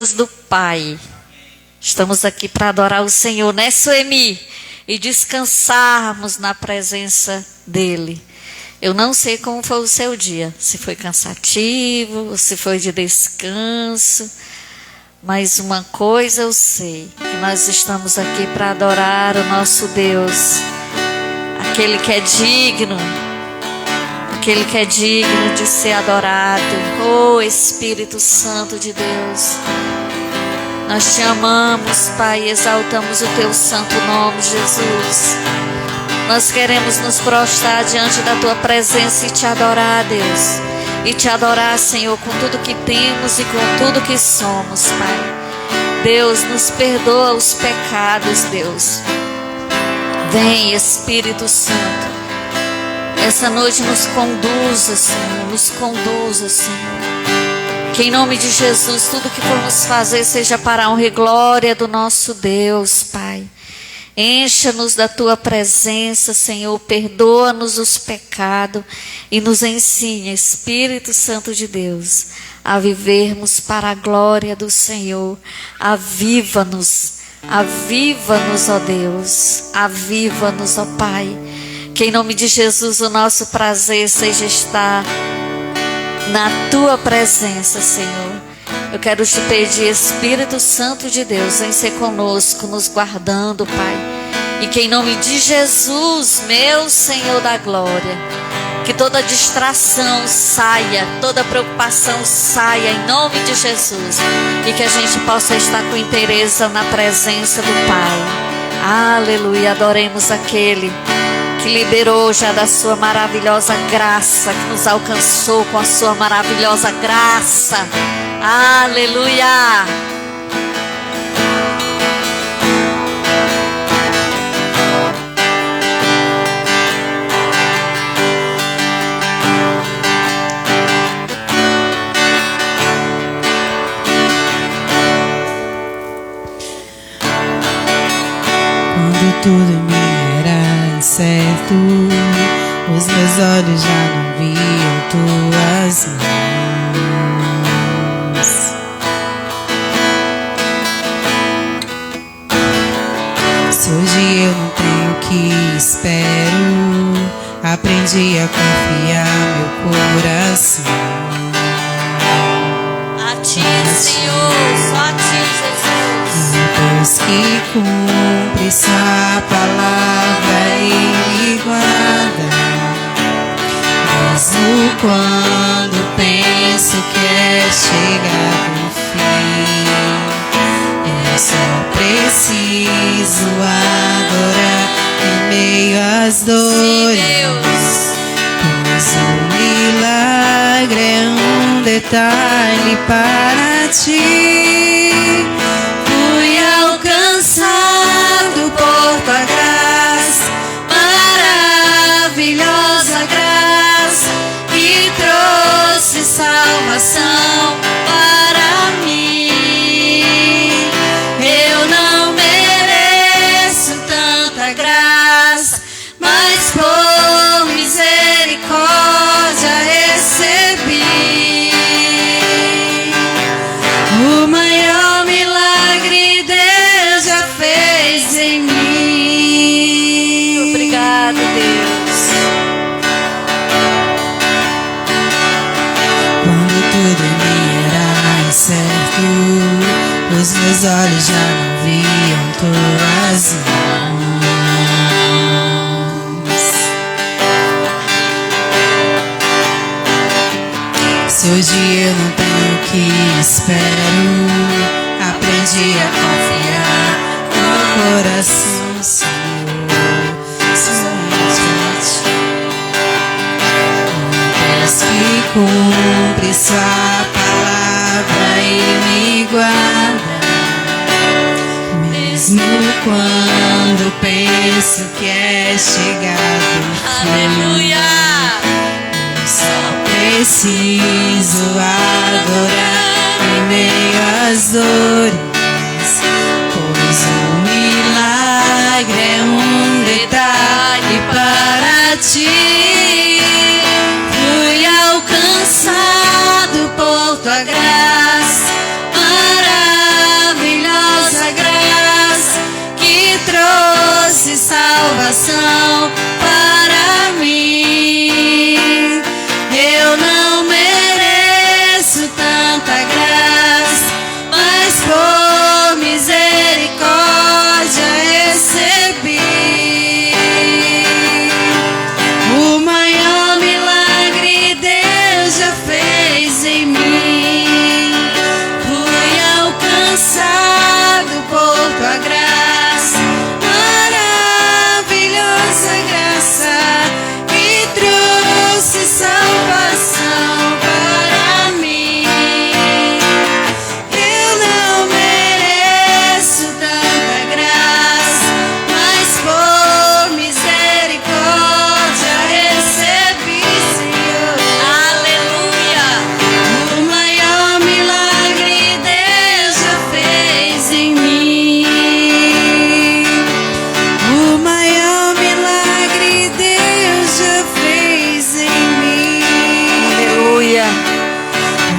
do Pai. Estamos aqui para adorar o Senhor, né, Suemi? E descansarmos na presença dEle. Eu não sei como foi o seu dia, se foi cansativo, se foi de descanso, mas uma coisa eu sei, que nós estamos aqui para adorar o nosso Deus, aquele que é digno de ser adorado. Oh, Espírito Santo de Deus, nós te amamos, Pai, e exaltamos o teu santo nome, Jesus. Nós queremos nos prostrar diante da tua presença e te adorar, Deus. E te adorar, Senhor, com tudo que temos e com tudo que somos, Pai. Deus, nos perdoa os pecados, Deus. Vem, Espírito Santo. Essa noite nos conduza, Senhor. Nos conduza, Senhor. Que em nome de Jesus, tudo que formos fazer seja para a honra e glória do nosso Deus, Pai. Encha-nos da tua presença, Senhor, perdoa-nos os pecados e nos ensina, Espírito Santo de Deus, a vivermos para a glória do Senhor. Aviva-nos, ó Deus, aviva-nos, ó Pai. Que em nome de Jesus o nosso prazer seja estar na tua presença, Senhor. Eu quero te pedir, Espírito Santo de Deus, vem ser conosco, nos guardando, Pai. E que em nome de Jesus, meu Senhor da glória, que toda distração saia, toda preocupação saia, em nome de Jesus. E que a gente possa estar com interesse na presença do Pai. Aleluia, adoremos aquele que liberou já da sua maravilhosa graça, que nos alcançou com a sua maravilhosa graça. Aleluia! Quando tudo me era incerto, os meus olhos já não viam tuas mãos. Se hoje eu não tenho o que espero, aprendi a confiar meu coração. A ti, Senhor, só a ti, Jesus. Deus que cumpre sua palavra e me guarda, mesmo quando penso que é chegar no fim. Eu só preciso adorar em meio às dores. Pois o milagre é um detalhe para ti. Fui alcançado por tua graça, maravilhosa graça, que trouxe salvação para mim. Eu não mereço tanta graça, mas por misericórdia recebi. O maior milagre Deus já fez em mim. Obrigado, Deus. Quando tudo em mim era incerto, os meus olhos já não viam tuas mãos. Se hoje eu não tenho o que espero, aprendi a confiar no coração, Senhor, somente a ti. Deus que cumpre sua palavra e me guarda, mesmo quando penso que é chegado o fim. Aleluia! Só preciso adorar em meio às dores, pois o milagre é um detalhe para ti. Fui alcançado por tua graça, maravilhosa. alcançado por tua graça, maravilhosa graça que trouxe salvação para mim. Eu não mereço tanta graça, mas por misericórdia recebi, Senhor. Aleluia. O maior milagre Deus já fez em mim. O maior milagre Deus já fez em mim. Aleluia.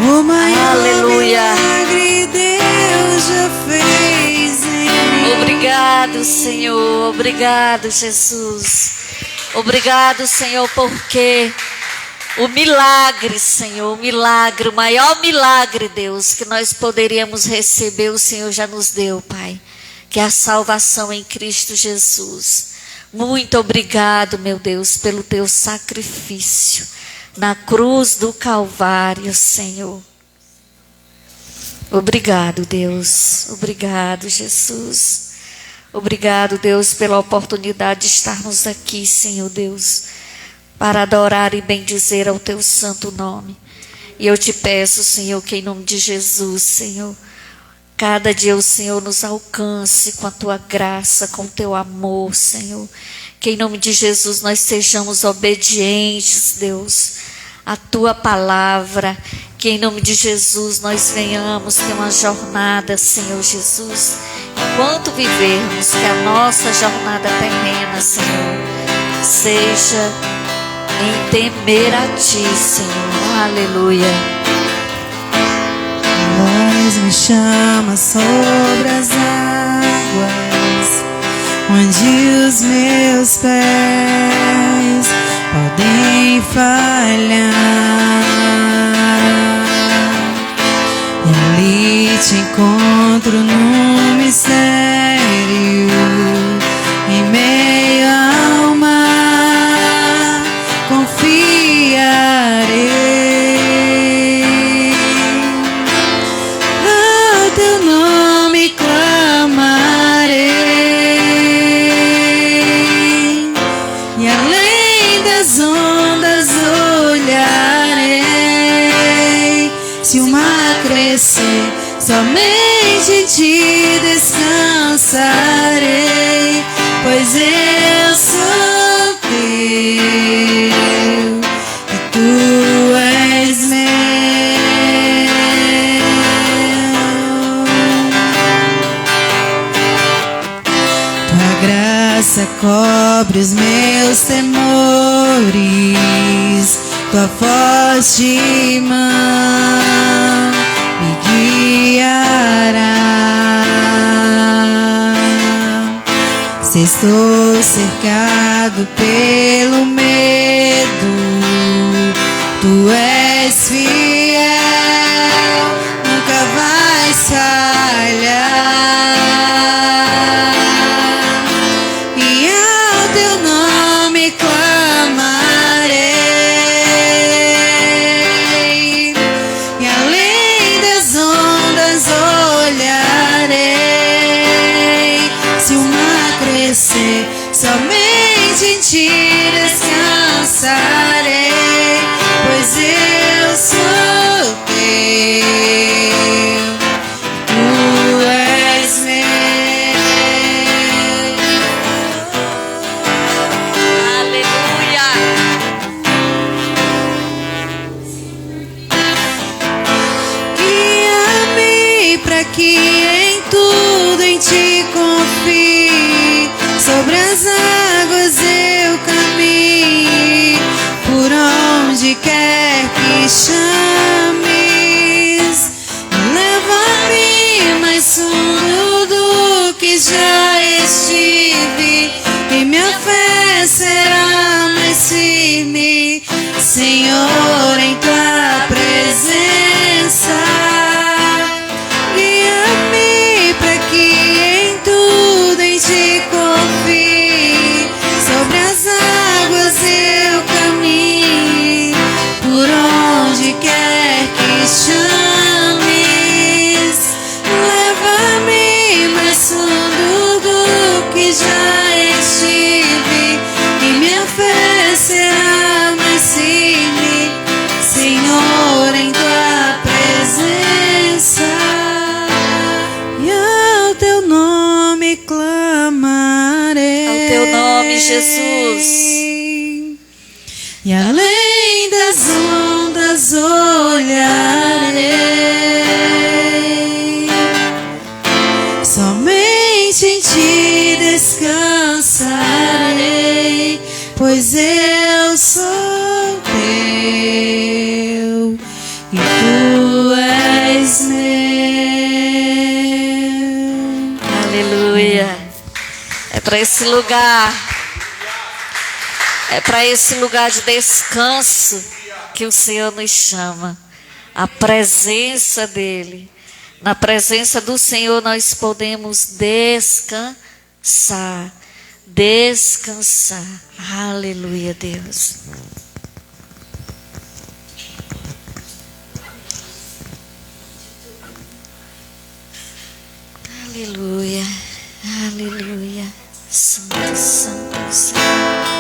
O maior Aleluia. milagre Deus já fez em mim. Obrigado, Senhor. Obrigado, Jesus. Obrigado, Senhor, porque o milagre, Senhor, o milagre, o maior milagre, Deus, que nós poderíamos receber, o Senhor já nos deu, Pai, que é a salvação em Cristo Jesus. Muito obrigado, meu Deus, pelo teu sacrifício na cruz do Calvário, Senhor. Obrigado, Deus. Obrigado, Jesus. Obrigado, Deus, pela oportunidade de estarmos aqui, Senhor Deus, para adorar e bendizer ao teu santo nome. E eu te peço, Senhor, que em nome de Jesus, Senhor, cada dia o Senhor nos alcance com a tua graça, com o teu amor, Senhor. Que em nome de Jesus nós sejamos obedientes, Deus, à tua palavra. Que em nome de Jesus nós venhamos ter uma jornada, Senhor Jesus. Enquanto vivermos, que a nossa jornada terrena, Senhor, seja em temer a ti, Senhor. Aleluia. Voz me chama sobre as águas, onde os meus pés podem falhar. E ali te encontro no mistério, em meio ao mar, confiarei. Ao teu nome clamarei, e além das ondas olharei. Se o mar crescer, somente em ti descansarei, pois eu sou teu e tu és meu. Tua graça cobre os meus temores, tua forte mão me guiará. Se estou cercado pelo medo, tu és fiel, nunca vais falhar. E ao teu nome clamarei, e além das ondas olharei. Se o mar crescer, somente em ti descansarei, pois eu sou teu, tu és meu. Aleluia. Guia-me para que em tudo em ti confie, sobre as águas eu caminhe, por onde quer que chames. Leva-me mais fundo do que já estive, e minha fé será mais firme, Senhor, em tua presença. Guia-me para que em tudo em ti confie, sobre as águas eu caminhe, por onde quer que chames. Leva Jesus. E além das ondas olharei, somente em ti descansarei, pois eu sou teu e tu és meu. Aleluia. É para esse lugar. É para esse lugar de descanso que o Senhor nos chama. A presença dEle. Na presença do Senhor nós podemos descansar. Descansar. Aleluia, Deus. Aleluia. Aleluia. Santo, santo, santo.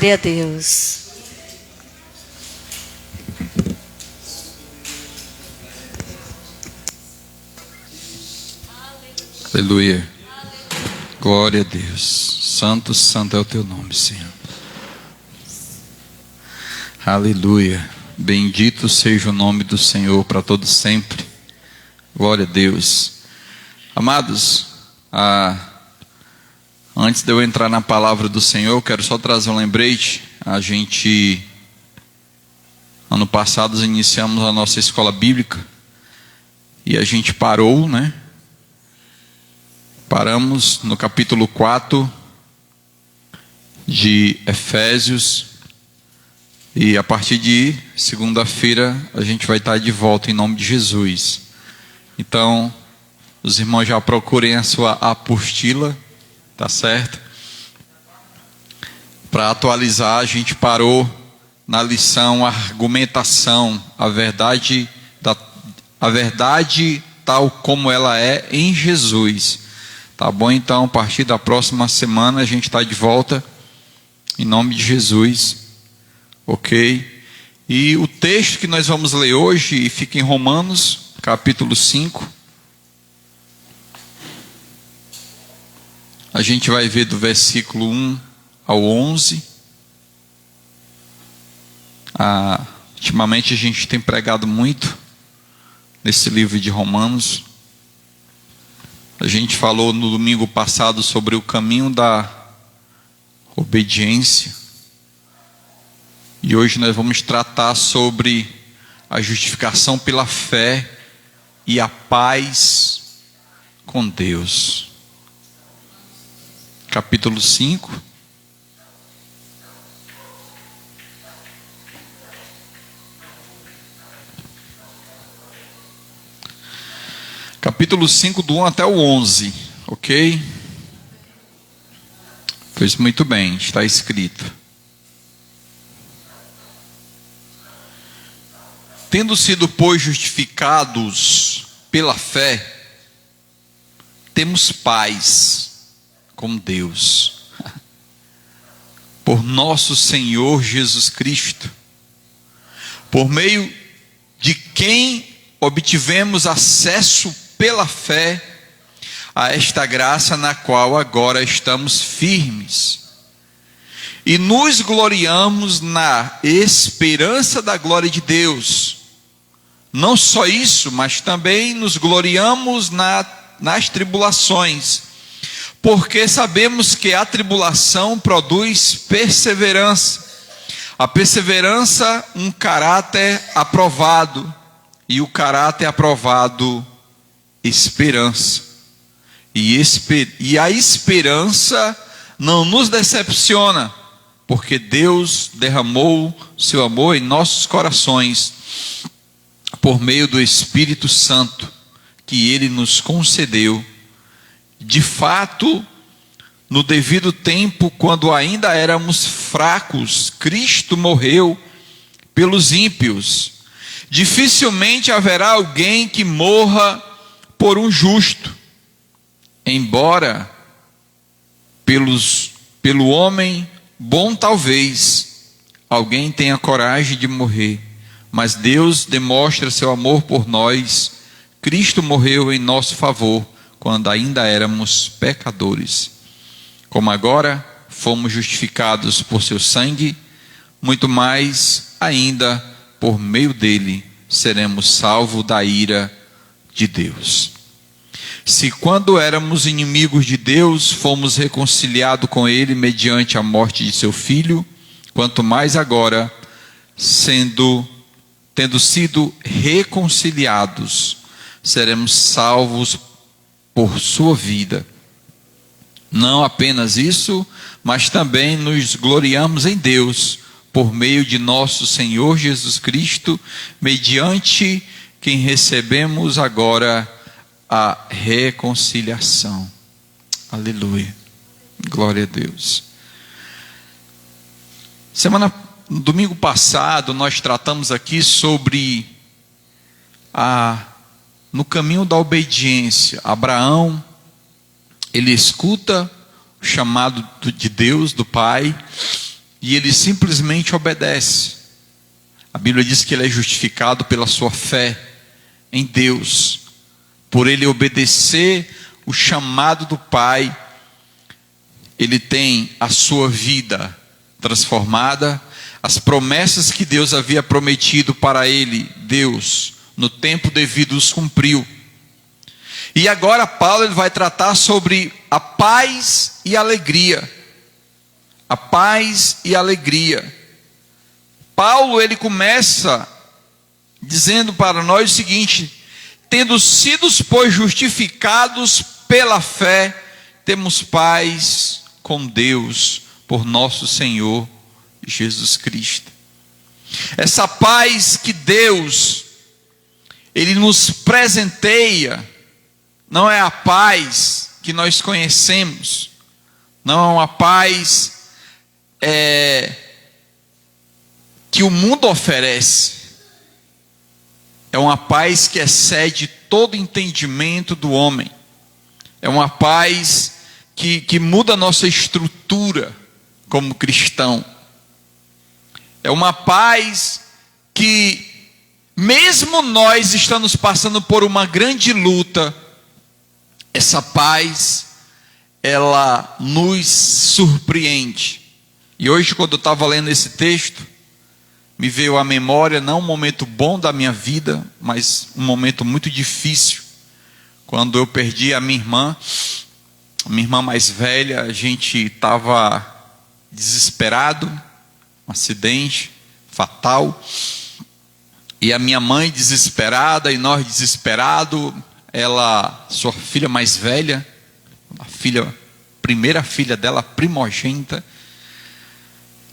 Glória a Deus. Aleluia. Glória a Deus. Santo, santo é o teu nome, Senhor. Aleluia. Bendito seja o nome do Senhor para todos sempre. Glória a Deus. Amados, antes de eu entrar na palavra do Senhor, eu quero só trazer um lembrete. Ano passado, iniciamos a nossa escola bíblica e a gente parou, né? Paramos no capítulo 4 de Efésios. E a partir de segunda-feira a gente vai estar de volta em nome de Jesus. Então, os irmãos já procurem a sua apostila, tá certo? Para atualizar, a gente parou na lição argumentação, a verdade tal como ela é em Jesus. Tá bom? Então, a partir da próxima semana a gente está de volta em nome de Jesus. Ok? E o texto que nós vamos ler hoje fica em Romanos, capítulo 5. A gente vai ver do versículo 1 ao 11. Ultimamente a gente tem pregado muito nesse livro de Romanos. A gente falou no domingo passado sobre o caminho da obediência. E hoje nós vamos tratar sobre a justificação pela fé e a paz com Deus. Capítulo 5. Capítulo 5, do 1 até o 11. Ok? Pois muito bem, está escrito. Tendo sido, pois, justificados pela fé, temos paz com Deus, por nosso Senhor Jesus Cristo, por meio de quem obtivemos acesso pela fé a esta graça na qual agora estamos firmes. E nos gloriamos na esperança da glória de Deus. Não só isso, mas também nos gloriamos nas tribulações, porque sabemos que a tribulação produz perseverança. A perseverança, um caráter aprovado, e o caráter aprovado, esperança. E a esperança não nos decepciona, porque Deus derramou seu amor em nossos corações, por meio do Espírito Santo, que Ele nos concedeu. De fato, no devido tempo, quando ainda éramos fracos, Cristo morreu pelos ímpios. Dificilmente haverá alguém que morra por um justo, embora pelo homem bom talvez alguém tenha coragem de morrer. Mas Deus demonstra seu amor por nós. Cristo morreu em nosso favor, quando ainda éramos pecadores. Como agora fomos justificados por seu sangue, muito mais ainda por meio dele seremos salvos da ira de Deus. Se quando éramos inimigos de Deus, fomos reconciliados com ele mediante a morte de seu filho, quanto mais agora, tendo sido reconciliados, seremos salvos por sua vida. Não apenas isso, mas também nos gloriamos em Deus, por meio de nosso Senhor Jesus Cristo, mediante quem recebemos agora a reconciliação. Aleluia. Glória a Deus. No domingo passado, nós tratamos aqui sobre no caminho da obediência. Abraão, ele escuta o chamado de Deus, do Pai, e ele simplesmente obedece. A Bíblia diz que ele é justificado pela sua fé em Deus. Por ele obedecer o chamado do Pai, ele tem a sua vida transformada. As promessas que Deus havia prometido para ele, Deus, no tempo devido, os cumpriu. E agora Paulo ele vai tratar sobre a paz e a alegria. A paz e a alegria. Paulo ele começa dizendo para nós o seguinte: tendo sido, pois, justificados pela fé, temos paz com Deus por nosso Senhor Jesus Cristo. Essa paz que Deus ele nos presenteia não é a paz que nós conhecemos, não é uma paz que o mundo oferece. É uma paz que excede todo entendimento do homem. É uma paz que muda a nossa estrutura como cristão. É uma paz que, mesmo nós estamos passando por uma grande luta, essa paz, ela nos surpreende. E hoje, quando eu estava lendo esse texto, me veio à memória, não um momento bom da minha vida, mas um momento muito difícil, quando eu perdi a minha irmã mais velha. A gente estava desesperado, um acidente fatal, e a minha mãe desesperada, e nós desesperados. Ela, sua filha mais velha, primeira filha dela, primogênita,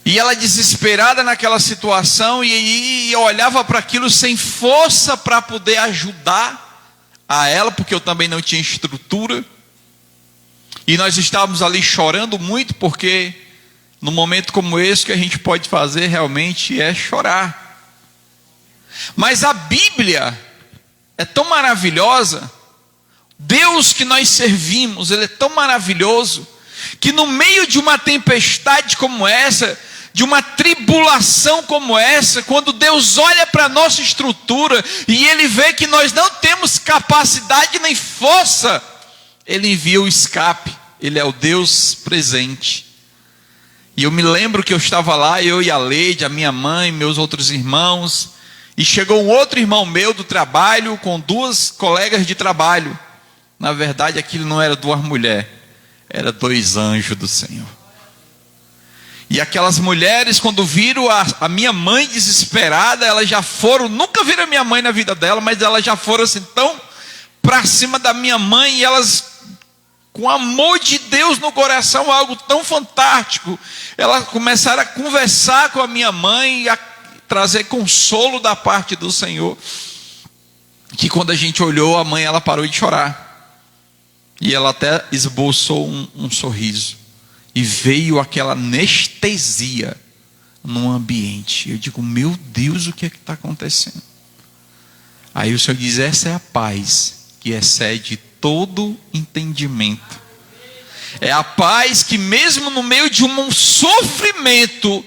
e ela desesperada naquela situação, e eu olhava para aquilo sem força para poder ajudar a ela, porque eu também não tinha estrutura, e nós estávamos ali chorando muito, porque num momento como esse, o que a gente pode fazer realmente é chorar. Mas a Bíblia é tão maravilhosa, Deus que nós servimos, Ele é tão maravilhoso, que no meio de uma tempestade como essa, de uma tribulação como essa, quando Deus olha para a nossa estrutura, e Ele vê que nós não temos capacidade nem força, Ele envia o escape. Ele é o Deus presente. E eu me lembro que eu estava lá, eu e a Leide, a minha mãe, meus outros irmãos, e chegou um outro irmão meu do trabalho, com 2 colegas de trabalho. Na verdade, aquilo não era 2 mulheres, era 2 anjos do Senhor. E aquelas mulheres, quando viram a minha mãe desesperada, elas já foram, nunca viram a minha mãe na vida dela, mas elas já foram assim, tão para cima da minha mãe, e elas, com amor de Deus no coração, algo tão fantástico, elas começaram a conversar com a minha mãe, a trazer consolo da parte do Senhor, que quando a gente olhou, a mãe, ela parou de chorar, e ela até esboçou um sorriso, e veio aquela anestesia no ambiente. Eu digo, meu Deus, o que é que está acontecendo? Aí o Senhor diz, essa é a paz que excede todo entendimento. É a paz que mesmo no meio de um sofrimento,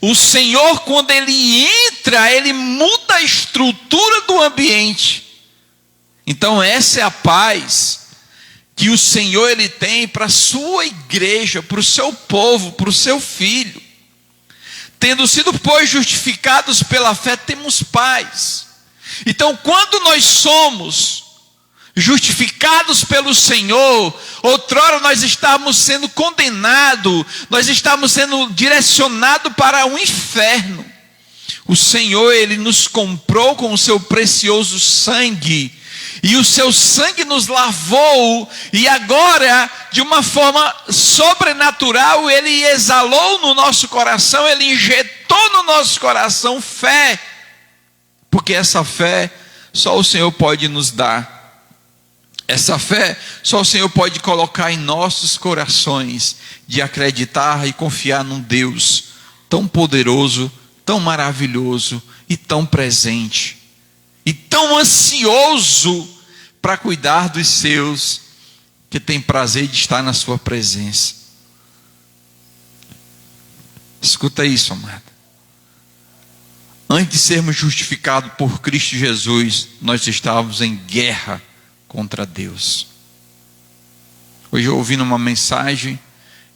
o Senhor, quando Ele entra, Ele muda a estrutura do ambiente. Então essa é a paz que o Senhor Ele tem para a sua igreja, para o seu povo, para o seu filho. Tendo sido, pois, justificados pela fé, temos paz. Então, quando nós somos justificados pelo Senhor, outrora nós estávamos sendo condenados, nós estávamos sendo direcionados para o inferno. O Senhor, Ele nos comprou com o seu precioso sangue, e o seu sangue nos lavou, e agora, de uma forma sobrenatural, Ele exalou no nosso coração, Ele injetou no nosso coração fé, porque essa fé só o Senhor pode nos dar. Essa fé só o Senhor pode colocar em nossos corações, de acreditar e confiar num Deus tão poderoso, tão maravilhoso e tão presente, e tão ansioso para cuidar dos seus, que tem prazer de estar na sua presença. Escuta isso, amado. Antes de sermos justificados por Cristo Jesus, nós estávamos em guerra contra Deus. Hoje eu ouvi numa mensagem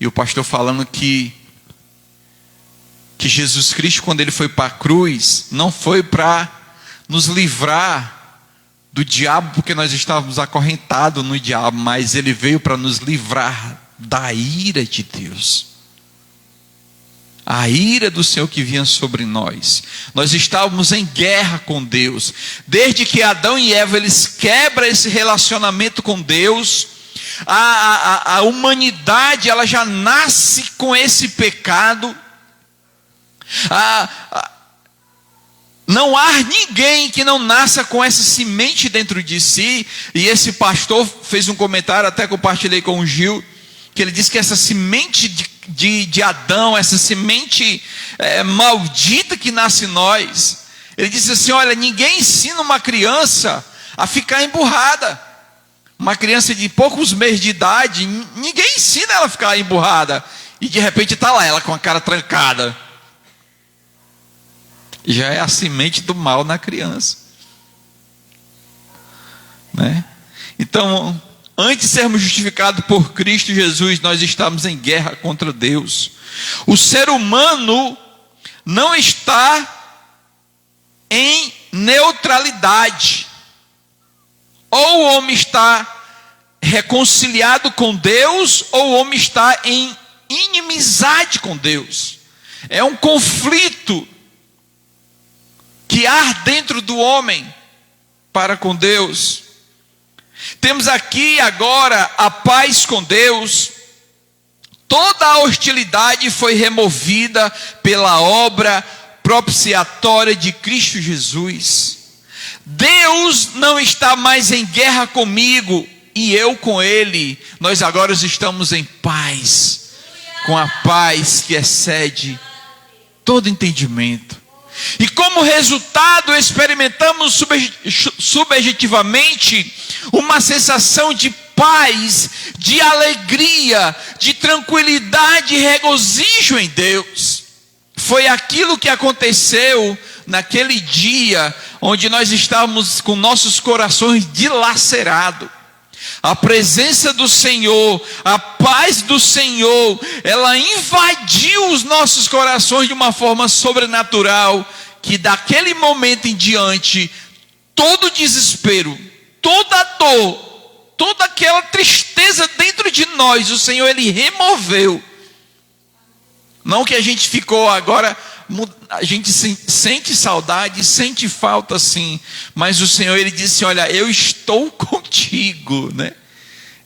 e o pastor falando que Jesus Cristo, quando ele foi para a cruz, não foi para nos livrar do diabo, porque nós estávamos acorrentados no diabo, mas ele veio para nos livrar da ira de Deus. A ira do Senhor que vinha sobre nós. Nós estávamos em guerra com Deus. Desde que Adão e Eva eles quebram esse relacionamento com Deus, a humanidade ela já nasce com esse pecado. Não há ninguém que não nasça com essa semente dentro de si. E esse pastor fez um comentário, até compartilhei com o Gil, que ele disse que essa semente de Adão, essa semente maldita que nasce em nós, ele disse assim: olha, ninguém ensina uma criança a ficar emburrada. Uma criança de poucos meses de idade, ninguém ensina ela a ficar emburrada, e de repente está lá ela com a cara trancada. Já é a semente do mal na criança, né? Então, antes de sermos justificados por Cristo Jesus, nós estamos em guerra contra Deus. O ser humano não está em neutralidade. Ou o homem está reconciliado com Deus, ou o homem está em inimizade com Deus. É um conflito que há dentro do homem para com Deus. Temos aqui agora a paz com Deus. Toda a hostilidade foi removida pela obra propiciatória de Cristo Jesus. Deus não está mais em guerra comigo e eu com Ele. Nós agora estamos em paz, com a paz que excede todo entendimento. E como resultado experimentamos subjetivamente uma sensação de paz, de alegria, de tranquilidade e regozijo em Deus. Foi aquilo que aconteceu naquele dia onde nós estávamos com nossos corações dilacerados. A presença do Senhor, a paz do Senhor, ela invadiu os nossos corações de uma forma sobrenatural, que daquele momento em diante, todo desespero, toda dor, toda aquela tristeza dentro de nós, o Senhor Ele removeu. Não que a gente ficou agora, a gente sente saudade, sente falta sim, mas o Senhor Ele disse: olha, eu estou contigo, né?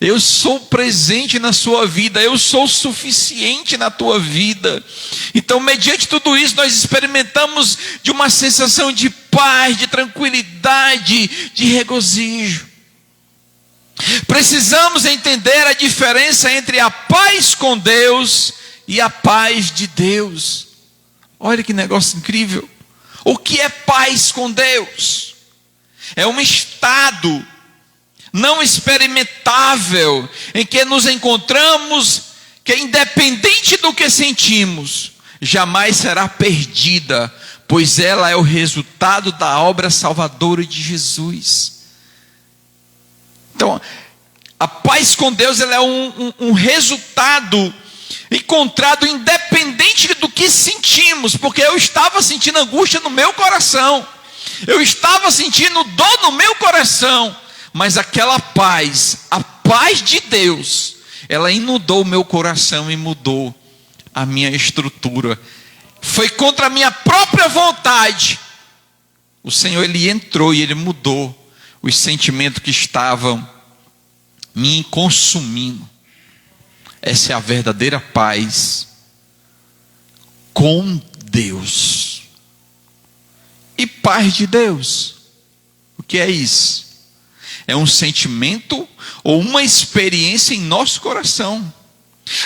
Eu sou presente na sua vida, eu sou suficiente na tua vida. Então, mediante tudo isso, nós experimentamos de uma sensação de paz, de tranquilidade, de regozijo. Precisamos entender a diferença entre a paz com Deus e a paz de Deus. Olha que negócio incrível. O que é paz com Deus? É um estado não experimentável em que nos encontramos, que independente do que sentimos, jamais será perdida, pois ela é o resultado da obra salvadora de Jesus. Então, a paz com Deus ela é um resultado encontrado independente do que sentimos, porque eu estava sentindo angústia no meu coração, eu estava sentindo dor no meu coração, mas aquela paz, a paz de Deus, ela inundou o meu coração e mudou a minha estrutura. Foi contra a minha própria vontade. O Senhor Ele entrou e Ele mudou os sentimentos que estavam me consumindo. Essa é a verdadeira paz com Deus. E paz de Deus, o que é isso? É um sentimento ou uma experiência em nosso coração.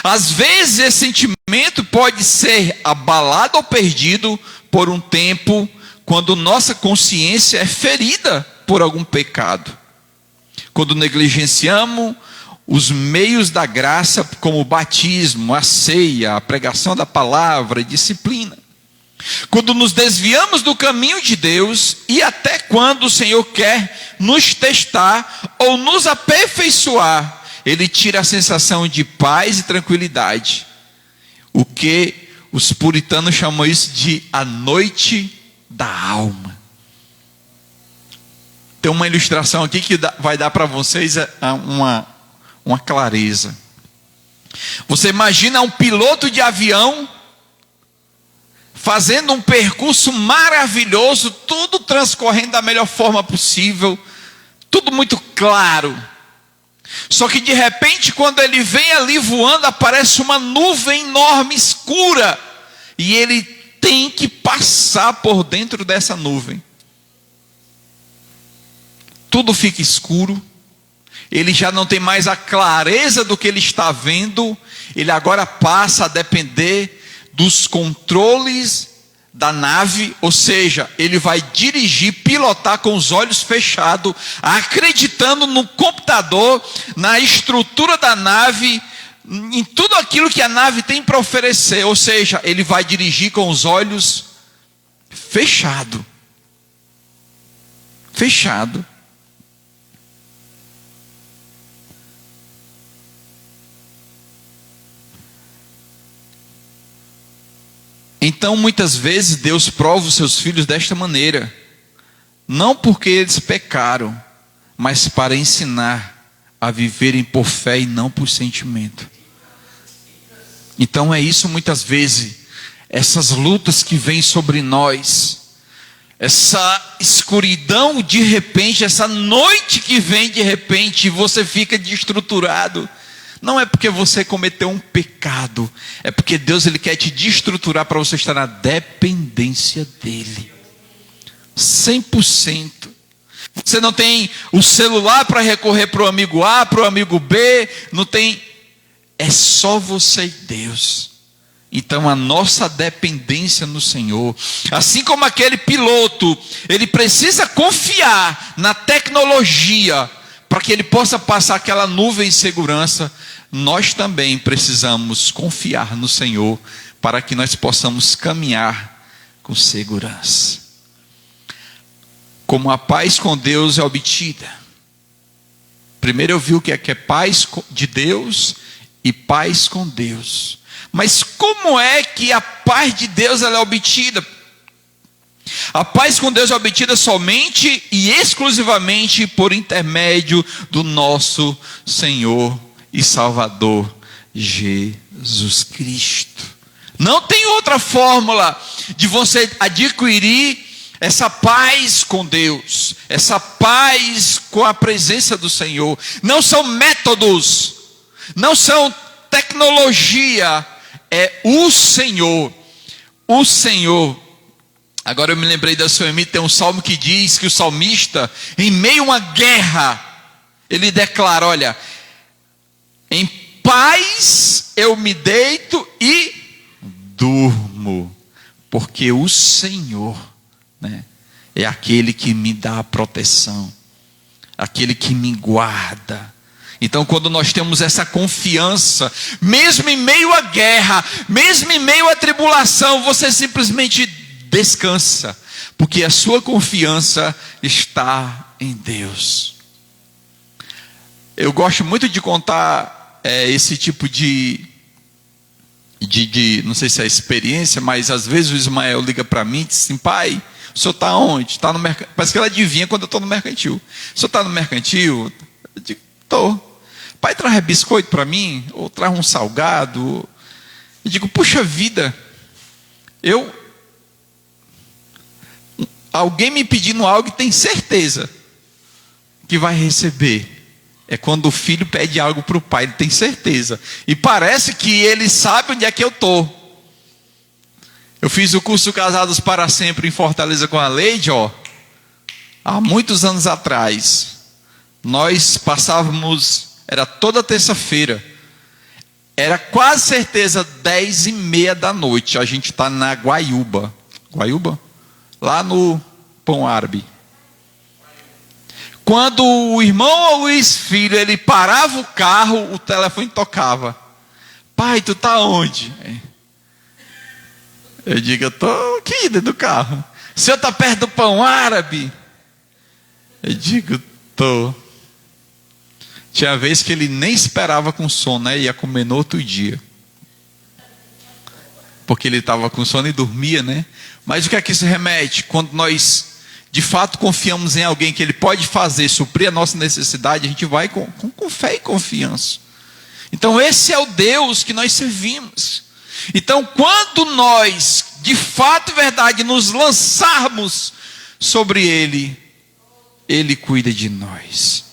Às vezes esse sentimento pode ser abalado ou perdido por um tempo, quando nossa consciência é ferida por algum pecado. Quando negligenciamos os meios da graça, como o batismo, a ceia, a pregação da palavra e disciplina. Quando nos desviamos do caminho de Deus e até quando o Senhor quer nos testar ou nos aperfeiçoar ele tira a sensação de paz e tranquilidade. O que os puritanos chamam isso de a noite da alma. Tem uma ilustração aqui que vai dar para vocês uma clareza. Você imagina um piloto de avião fazendo um percurso maravilhoso, tudo transcorrendo da melhor forma possível, tudo muito claro. Só que de repente, quando ele vem ali voando, aparece uma nuvem enorme, escura, e ele tem que passar por dentro dessa nuvem. Tudo fica escuro, ele já não tem mais a clareza do que ele está vendo, ele agora passa a depender dos controles da nave, ou seja, ele vai dirigir, pilotar com os olhos fechados, acreditando no computador, na estrutura da nave, em tudo aquilo que a nave tem para oferecer, ou seja, ele vai dirigir com os olhos fechados. Fechado. Então, muitas vezes, Deus prova os seus filhos desta maneira. Não porque eles pecaram, mas para ensinar a viverem por fé e não por sentimento. Então é isso muitas vezes. Essas lutas que vêm sobre nós. Essa escuridão de repente, essa noite que vem de repente, e você fica desestruturado. Não é porque você cometeu um pecado, é porque Deus ele quer te desestruturar para você estar na dependência dele. 100%. Você não tem o celular para recorrer para o amigo A, para o amigo B, não tem. É só você e Deus. Então a nossa dependência no Senhor, assim como aquele piloto, ele precisa confiar na tecnologia, para que ele possa passar aquela nuvem em segurança, nós também precisamos confiar no Senhor, para que nós possamos caminhar com segurança. Como a paz com Deus é obtida. Primeiro eu vi o que é paz de Deus e paz com Deus. Mas como é que a paz de Deus ela é obtida? A paz com Deus é obtida somente e exclusivamente por intermédio do nosso Senhor e Salvador Jesus Cristo. Não tem outra fórmula de você adquirir essa paz com Deus, essa paz com a presença do Senhor. Não são métodos, não são tecnologia, é o Senhor. O Senhor. Agora eu me lembrei da Suemi, tem um salmo que diz que o salmista, em meio a uma guerra, ele declara, olha, em paz eu me deito e durmo, porque o Senhor, né, é aquele que me dá a proteção, aquele que me guarda. Então quando nós temos essa confiança, mesmo em meio à guerra, mesmo em meio à tribulação, você simplesmente descansa, porque a sua confiança está em Deus. Eu gosto muito de contar esse tipo de não sei se é experiência, mas às vezes o Ismael liga para mim e diz assim, pai, o senhor está onde? Está no mercantil. Parece que ela adivinha quando eu estou no mercantil. O senhor está no mercantil? Eu digo, estou. Pai, traz biscoito para mim? Ou traz um salgado? Eu digo, puxa vida, alguém me pedindo algo e tem certeza que vai receber. É quando o filho pede algo para o pai, ele tem certeza. E parece que ele sabe onde é que eu estou. Eu fiz o curso Casados para Sempre em Fortaleza com a Leide, há muitos anos atrás. Nós passávamos, era toda terça-feira. Era quase certeza 10:30 da noite. A gente está na Guaiúba. Guaiúba? Lá no Pão Árabe. Quando o irmão Luiz Filho, ele parava o carro, o telefone tocava. Pai, tu tá onde? Eu digo, eu estou aqui dentro do carro. O senhor está perto do Pão Árabe? Eu digo, estou. Tinha vez que ele nem esperava com sono, né? Ia comer no outro dia. Porque ele estava com sono e dormia, né? Mas o que é que isso remete? Quando nós de fato confiamos em alguém que ele pode fazer, suprir a nossa necessidade, a gente vai com fé e confiança. Então esse é o Deus que nós servimos. Então quando nós, de fato e verdade, nos lançarmos sobre Ele, Ele cuida de nós.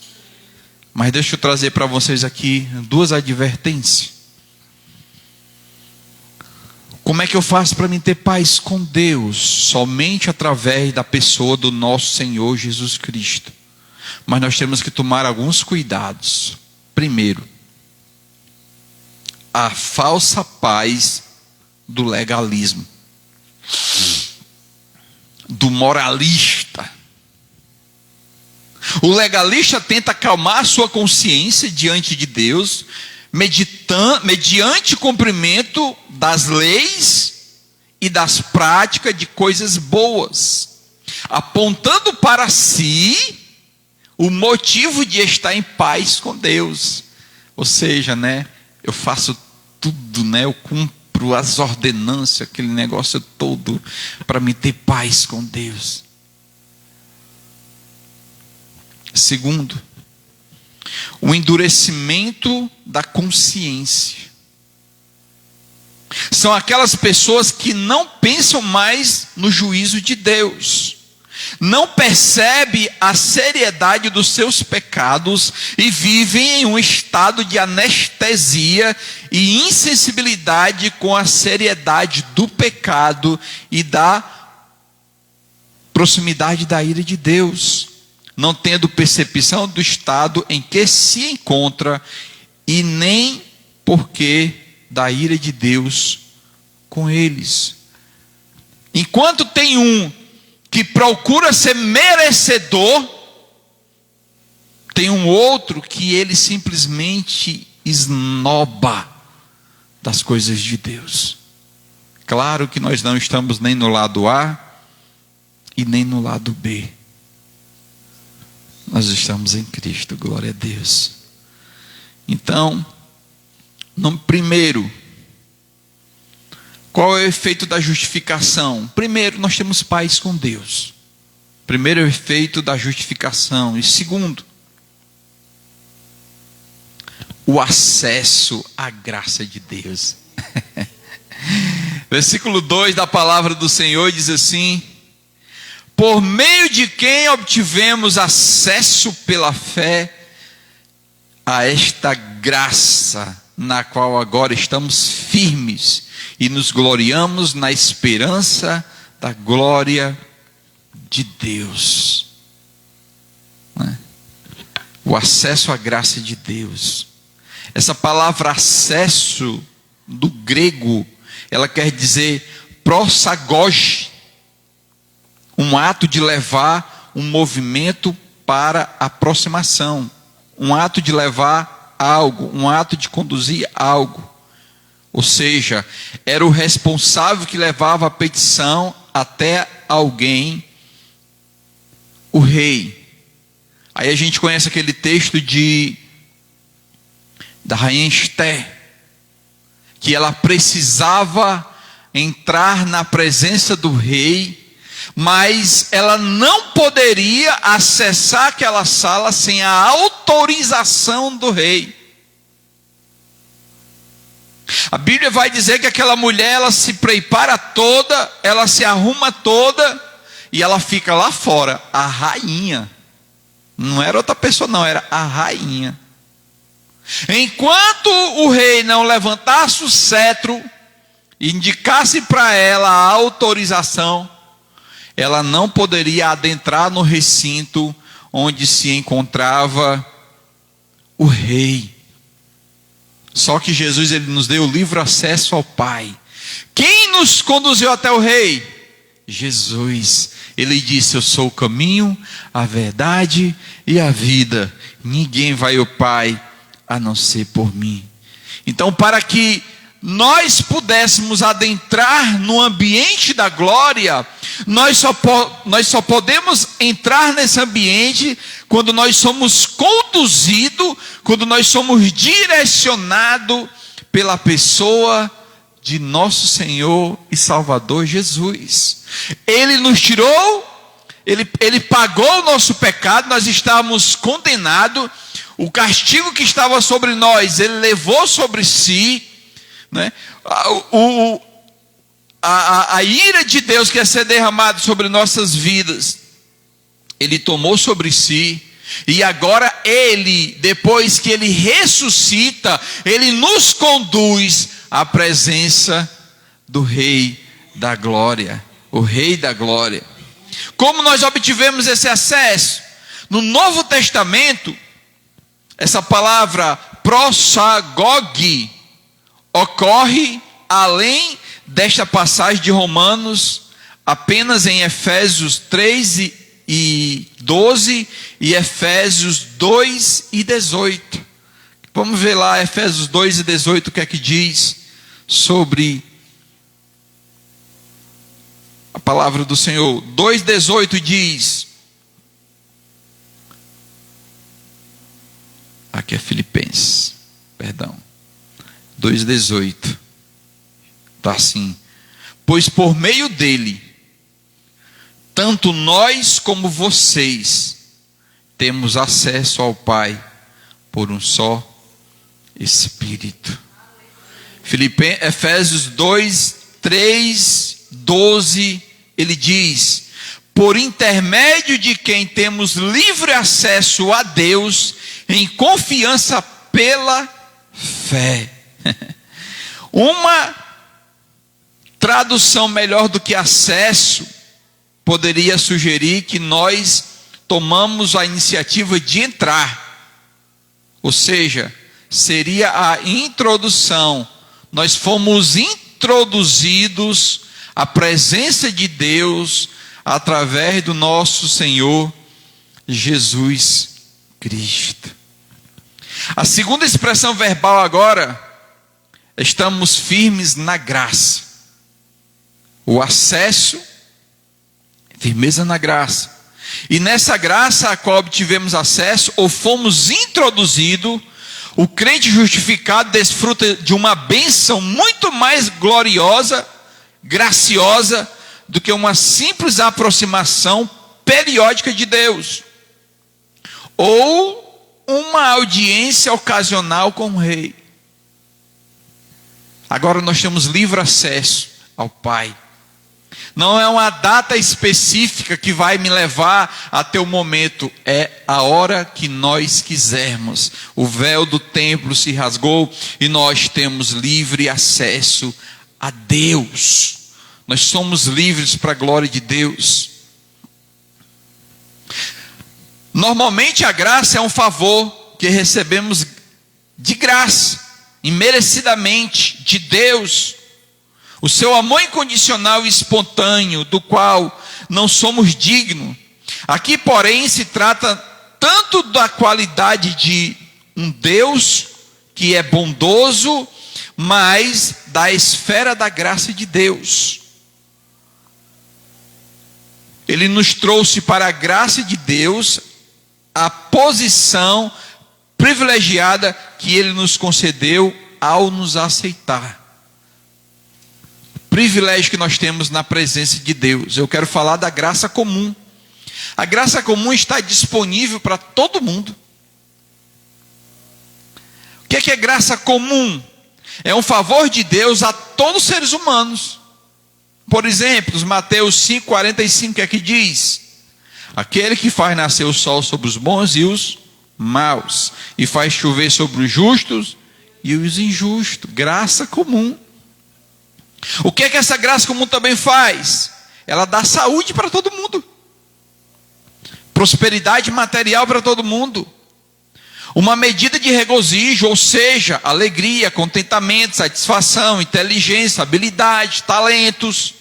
Mas deixa eu trazer para vocês aqui duas advertências. Como é que eu faço para me ter paz com Deus? Somente através da pessoa do nosso Senhor Jesus Cristo. Mas nós temos que tomar alguns cuidados. Primeiro, a falsa paz do legalismo, do moralista. O legalista tenta acalmar a sua consciência diante de Deus, mediante o cumprimento das leis e das práticas de coisas boas, apontando para si o motivo de estar em paz com Deus. Ou seja, né, eu faço tudo, né, eu cumpro as ordenanças, aquele negócio todo, para me ter paz com Deus. Segundo, o endurecimento da consciência. São aquelas pessoas que não pensam mais no juízo de Deus, não percebem a seriedade dos seus pecados e vivem em um estado de anestesia e insensibilidade com a seriedade do pecado e da proximidade da ira de Deus, não tendo percepção do estado em que se encontra e nem porquê da ira de Deus com eles. Enquanto tem um que procura ser merecedor, tem um outro que ele simplesmente esnoba das coisas de Deus. Claro que nós não estamos nem no lado A e nem no lado B. Nós estamos em Cristo, glória a Deus. Então, primeiro, qual é o efeito da justificação? Primeiro, nós temos paz com Deus. Primeiro é o efeito da justificação. E segundo, o acesso à graça de Deus. Versículo 2 da palavra do Senhor diz assim: por meio de quem obtivemos acesso pela fé a esta graça, na qual agora estamos firmes e nos gloriamos na esperança da glória de Deus. O acesso à graça de Deus. Essa palavra acesso, do grego, ela quer dizer prosagoge, um ato de levar um movimento para aproximação, um ato de levar algo, um ato de conduzir algo. Ou seja, era o responsável que levava a petição até alguém, o rei. Aí a gente conhece aquele texto da rainha Esther, que ela precisava entrar na presença do rei, mas ela não poderia acessar aquela sala sem a autorização do rei. A Bíblia vai dizer que aquela mulher, ela se prepara toda, ela se arruma toda, e ela fica lá fora, a rainha. Não era outra pessoa não, era a rainha. Enquanto o rei não levantasse o cetro e indicasse para ela a autorização, ela não poderia adentrar no recinto onde se encontrava o rei. Só que Jesus, ele nos deu o livre acesso ao Pai. Quem nos conduziu até o rei? Jesus. Ele disse: eu sou o caminho, a verdade e a vida. Ninguém vai ao Pai a não ser por mim. Então, para que nós pudéssemos adentrar no ambiente da glória, nós só podemos entrar nesse ambiente quando nós somos conduzidos, quando nós somos direcionados pela pessoa de nosso Senhor e Salvador Jesus. Ele nos tirou, Ele pagou o nosso pecado, nós estávamos condenados, o castigo que estava sobre nós, Ele levou sobre si, né? A ira de Deus que ia ser derramada sobre nossas vidas, Ele tomou sobre si. E agora Ele, depois que Ele ressuscita, Ele nos conduz à presença do Rei da Glória. O Rei da Glória. Como nós obtivemos esse acesso? No Novo Testamento, essa palavra prosagog ocorre além desta passagem de Romanos, apenas em Efésios 3 e 12 e Efésios 2 e 18. Vamos ver lá Efésios 2 e 18 o que é que diz sobre a palavra do Senhor. 2,18 diz, aqui é Filipenses, perdão, 2,18, está assim: pois por meio dele, tanto nós como vocês temos acesso ao Pai por um só Espírito. Efésios 2, 3, 12, ele diz: por intermédio de quem temos livre acesso a Deus em confiança pela fé. Uma tradução melhor do que acesso poderia sugerir que nós tomamos a iniciativa de entrar, ou seja, seria a introdução. Nós fomos introduzidos à presença de Deus através do nosso Senhor Jesus Cristo. A segunda expressão verbal agora, estamos firmes na graça. O acesso, firmeza na graça. E nessa graça a qual obtivemos acesso, ou fomos introduzidos, o crente justificado desfruta de uma bênção muito mais gloriosa, graciosa, do que uma simples aproximação periódica de Deus, ou uma audiência ocasional com o Rei. Agora nós temos livre acesso ao Pai. Não é uma data específica que vai me levar até o momento, é a hora que nós quisermos. O véu do templo se rasgou e nós temos livre acesso a Deus. Nós somos livres para a glória de Deus. Normalmente a graça é um favor que recebemos de graça, imerecidamente, de Deus. O seu amor incondicional e espontâneo, do qual não somos dignos. Aqui, porém, se trata tanto da qualidade de um Deus que é bondoso, mas da esfera da graça de Deus. Ele nos trouxe para a graça de Deus, a posição privilegiada que Ele nos concedeu ao nos aceitar. Privilégio que nós temos na presença de Deus. Eu quero falar da graça comum. A graça comum está disponível para todo mundo. O que é graça comum? É um favor de Deus a todos os seres humanos. Por exemplo, Mateus 5,45, que aqui diz: aquele que faz nascer o sol sobre os bons e os maus, e faz chover sobre os justos e os injustos. Graça comum. O que é que essa graça comum também faz? Ela dá saúde para todo mundo, prosperidade material para todo mundo, uma medida de regozijo, ou seja, alegria, contentamento, satisfação, inteligência, habilidade, talentos,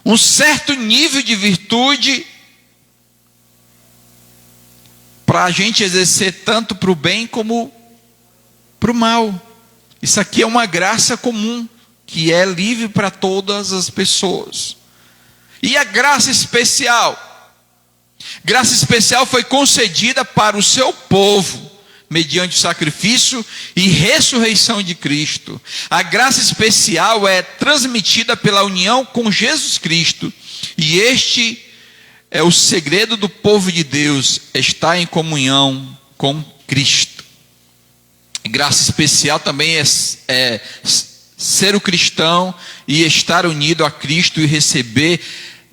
um certo nível de virtude para a gente exercer tanto para o bem como para o mal. Isso aqui é uma graça comum, que é livre para todas as pessoas. E a graça especial? Graça especial foi concedida para o seu povo, mediante o sacrifício e ressurreição de Cristo. A graça especial é transmitida pela união com Jesus Cristo. E este é o segredo do povo de Deus, estar em comunhão com Cristo. Graça especial também é ser o cristão e estar unido a Cristo e receber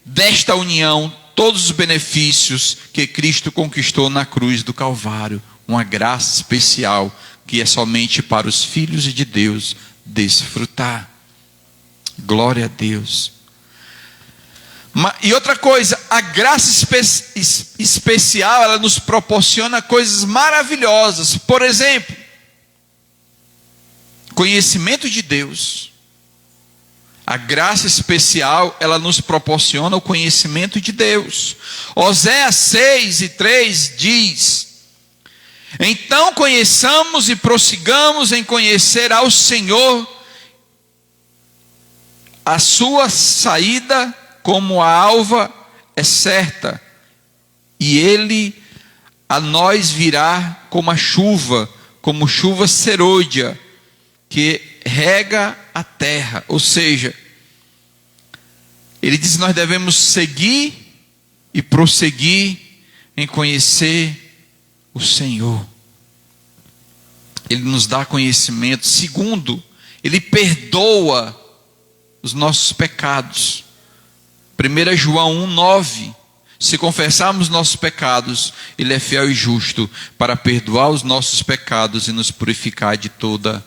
desta união todos os benefícios que Cristo conquistou na cruz do Calvário. Uma graça especial que é somente para os filhos de Deus desfrutar. Glória a Deus. E outra coisa, a graça especial, ela nos proporciona coisas maravilhosas. Por exemplo, conhecimento de Deus. A graça especial, ela nos proporciona o conhecimento de Deus. Oséias 6:3 diz: então conheçamos e prossigamos em conhecer ao Senhor. A sua saída como a alva é certa, e ele a nós virá como a chuva, como chuva serôdia, que rega a terra. Ou seja, ele diz que nós devemos seguir e prosseguir em conhecer o Senhor. Ele nos dá conhecimento. Segundo, ele perdoa os nossos pecados. 1 João 1:9. Se confessarmos nossos pecados, ele é fiel e justo para perdoar os nossos pecados e nos purificar de toda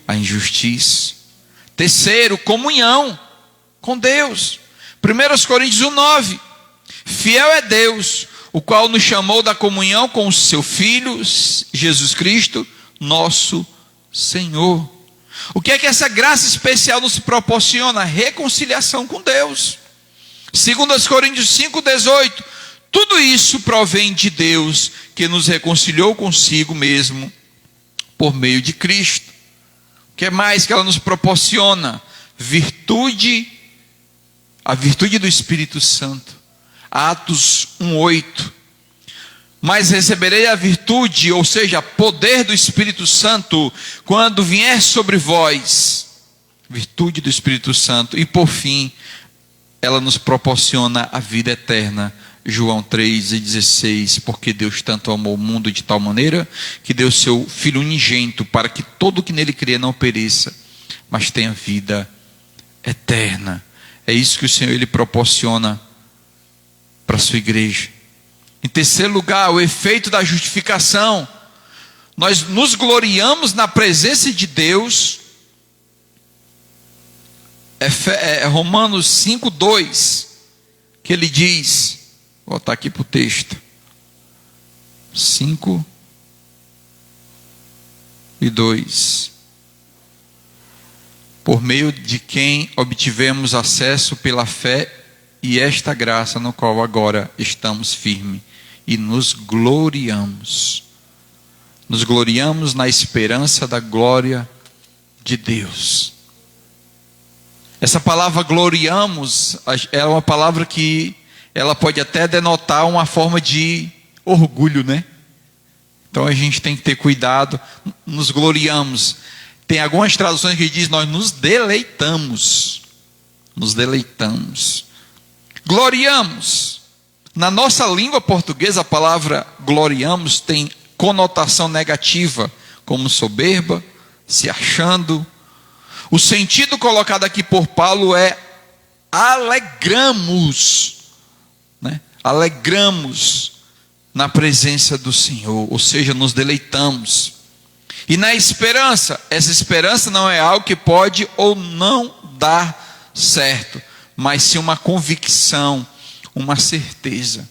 a injustiça. Terceiro, comunhão com Deus. 1 Coríntios 1:9. Fiel é Deus, o qual nos chamou da comunhão com o seu Filho, Jesus Cristo, nosso Senhor. O que é que essa graça especial nos proporciona? Reconciliação com Deus. 2 Coríntios 5:18. Tudo isso provém de Deus, que nos reconciliou consigo mesmo por meio de Cristo. O que mais que ela nos proporciona? A virtude do Espírito Santo. Atos 1:8. Mas receberei a virtude, ou seja, poder do Espírito Santo, quando vier sobre vós. Virtude do Espírito Santo. E por fim, ela nos proporciona a vida eterna. João 3:16. Porque Deus tanto amou o mundo de tal maneira, que deu seu Filho unigênito, para que todo que nele crê não pereça, mas tenha vida eterna. É isso que o Senhor ele proporciona para a sua igreja. Em terceiro lugar, o efeito da justificação. Nós nos gloriamos na presença de Deus. Romanos 5:2, que ele diz, vou voltar aqui para o texto, 5:2, por meio de quem obtivemos acesso pela fé e esta graça no qual agora estamos firmes e nos gloriamos na esperança da glória de Deus. Essa palavra gloriamos é uma palavra que ela pode até denotar uma forma de orgulho, né? Então a gente tem que ter cuidado. Nos gloriamos. Tem algumas traduções que diz nós nos deleitamos. Nos deleitamos. Gloriamos. Na nossa língua portuguesa, a palavra gloriamos tem conotação negativa, como soberba, se achando. O sentido colocado aqui por Paulo é alegramos, né? Alegramos na presença do Senhor, ou seja, nos deleitamos. E na esperança, essa esperança não é algo que pode ou não dar certo, mas sim uma convicção, uma certeza.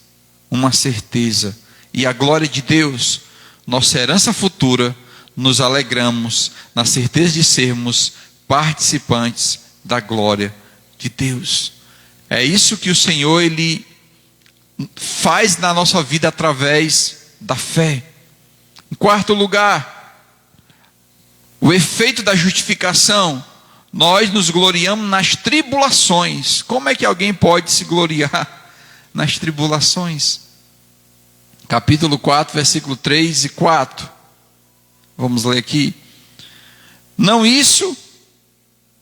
E a glória de Deus, nossa herança futura, nos alegramos na certeza de sermos participantes da glória de Deus. É isso que o Senhor ele faz na nossa vida através da fé. Em quarto lugar, O efeito da justificação, nós nos gloriamos nas tribulações. Como é que alguém pode se gloriar nas tribulações? Capítulo 4, versículo 3 e 4. Vamos ler aqui. Não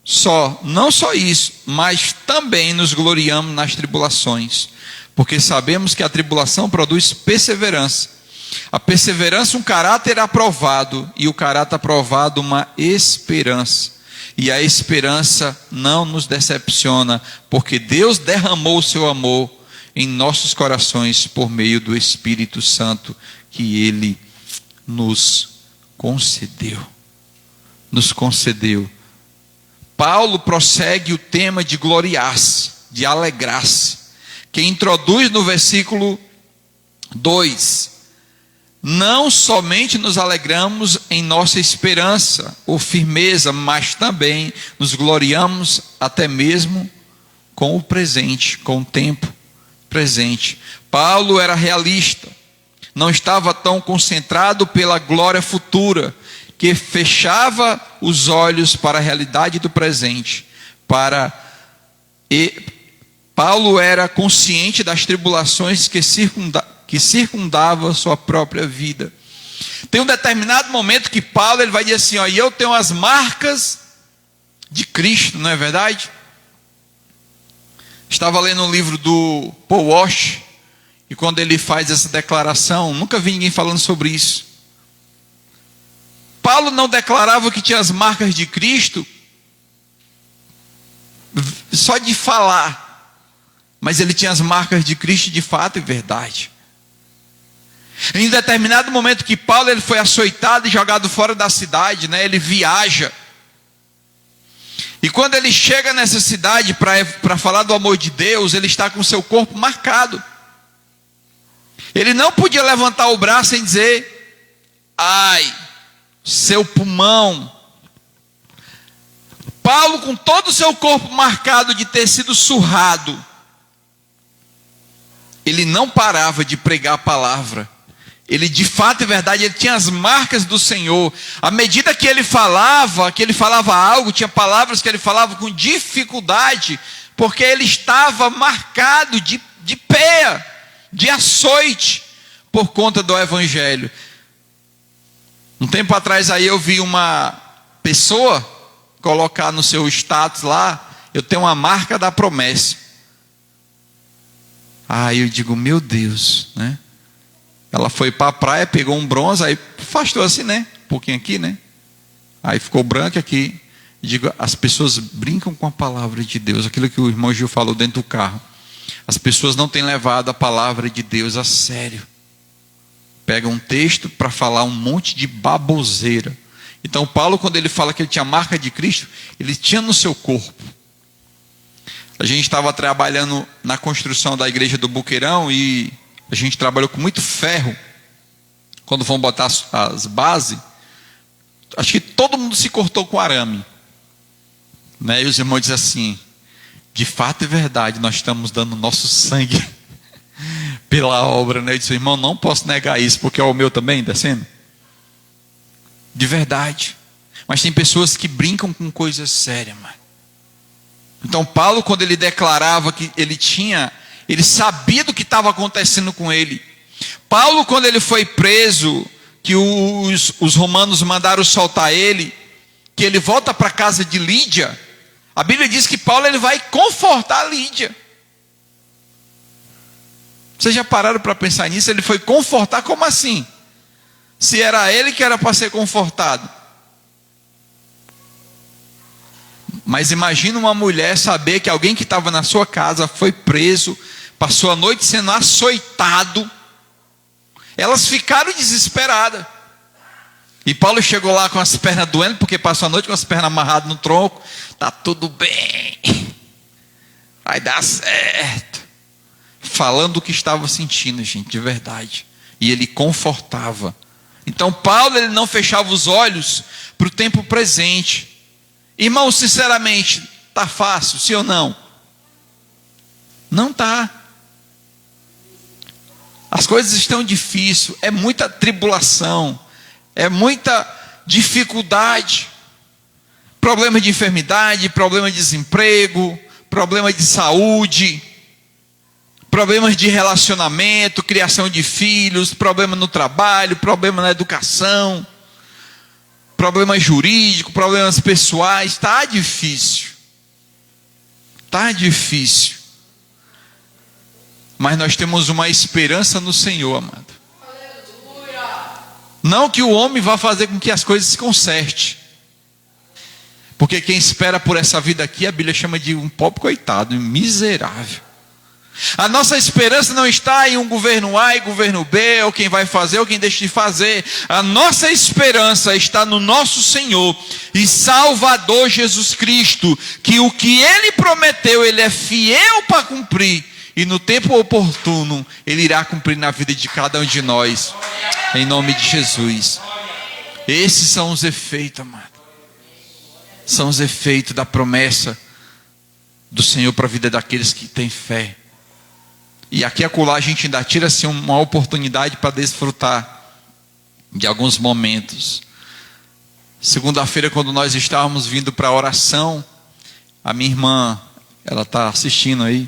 só isso, mas também nos gloriamos nas tribulações, porque sabemos que a tribulação produz perseverança. A perseverança, um caráter aprovado, e o caráter aprovado, uma esperança. E a esperança não nos decepciona, porque Deus derramou o seu amor em nossos corações por meio do Espírito Santo que Ele nos concedeu. Paulo prossegue o tema de gloriar-se, de alegrar-se, que introduz no versículo 2. Não somente nos alegramos em nossa esperança ou firmeza, mas também nos gloriamos até mesmo com o presente, com o tempo presente. Paulo era realista, não estava tão concentrado pela glória futura, que fechava os olhos para a realidade do presente. Paulo era consciente das tribulações que circundavam sua própria vida. Tem um determinado momento que Paulo ele vai dizer assim, ó, e eu tenho as marcas de Cristo, não é verdade? Estava lendo um livro do Paul Walsh, e quando ele faz essa declaração, nunca vi ninguém falando sobre isso. Paulo não declarava que tinha as marcas de Cristo só de falar, mas ele tinha as marcas de Cristo de fato e verdade. Em determinado momento que Paulo ele foi açoitado e jogado fora da cidade, né? Ele viaja. E quando ele chega nessa cidade para falar do amor de Deus, ele está com seu corpo marcado. Ele não podia levantar o braço sem dizer, ai, seu pulmão. Paulo, com todo o seu corpo marcado de ter sido surrado, ele não parava de pregar a palavra. Ele, de fato e verdade, ele tinha as marcas do Senhor. À medida que ele falava algo, tinha palavras que ele falava com dificuldade, porque ele estava marcado de peia, de açoite, por conta do Evangelho. Um tempo atrás aí eu vi uma pessoa colocar no seu status lá, eu tenho uma marca da promessa. Aí eu digo, meu Deus, né? Ela foi para a praia, pegou um bronze, aí afastou assim, né? Um pouquinho aqui, né? Aí ficou branco aqui. Eu digo, as pessoas brincam com a palavra de Deus, aquilo que o irmão Gil falou dentro do carro. As pessoas não têm levado a palavra de Deus a sério. Pega um texto para falar um monte de baboseira. Então Paulo, quando ele fala que ele tinha a marca de Cristo, ele tinha no seu corpo. A gente estava trabalhando na construção da igreja do Boqueirão e a gente trabalhou com muito ferro. Quando vão botar as bases, acho que todo mundo se cortou com arame, né? E os irmãos dizem assim, de fato e verdade, nós estamos dando nosso sangue pela obra, né? Eu disse, irmão, não posso negar isso, porque é o meu também descendo. De verdade. Mas tem pessoas que brincam com coisas sérias, mano. Então Paulo, quando ele declarava que ele sabia do que estava acontecendo com ele. Paulo, quando ele foi preso, que os romanos mandaram soltar ele, que ele volta para a casa de Lídia, a Bíblia diz que Paulo ele vai confortar Lídia. Vocês já pararam para pensar nisso? Ele foi confortar, como assim? Se era ele que era para ser confortado. Mas imagina uma mulher saber que alguém que estava na sua casa foi preso, passou a noite sendo açoitado. Elas ficaram desesperadas. E Paulo chegou lá com as pernas doendo, porque passou a noite com as pernas amarradas no tronco. Tá tudo bem, vai dar certo. Falando o que estava sentindo, gente, de verdade. E ele confortava. Então Paulo ele não fechava os olhos para o tempo presente. Irmão, sinceramente, está fácil, sim ou não? Não está. As coisas estão difíceis, é muita tribulação, é muita dificuldade, problema de enfermidade, problema de desemprego, problema de saúde, problemas de relacionamento, criação de filhos, problema no trabalho, problema na educação, problema jurídico, problemas pessoais. Está difícil. Está difícil. Mas nós temos uma esperança no Senhor, amado. Não que o homem vá fazer com que as coisas se consertem. Porque quem espera por essa vida aqui, a Bíblia chama de um pobre coitado, miserável. A nossa esperança não está em um governo A e governo B, ou quem vai fazer ou quem deixa de fazer. A nossa esperança está no nosso Senhor e Salvador Jesus Cristo, que o que Ele prometeu, Ele é fiel para cumprir. E no tempo oportuno, Ele irá cumprir na vida de cada um de nós. Em nome de Jesus. Esses são os efeitos, amado. São os efeitos da promessa do Senhor para a vida daqueles que têm fé. E aqui e acolá a gente ainda tira assim uma oportunidade para desfrutar de alguns momentos. Segunda-feira, quando nós estávamos vindo para a oração, a minha irmã, ela está assistindo aí,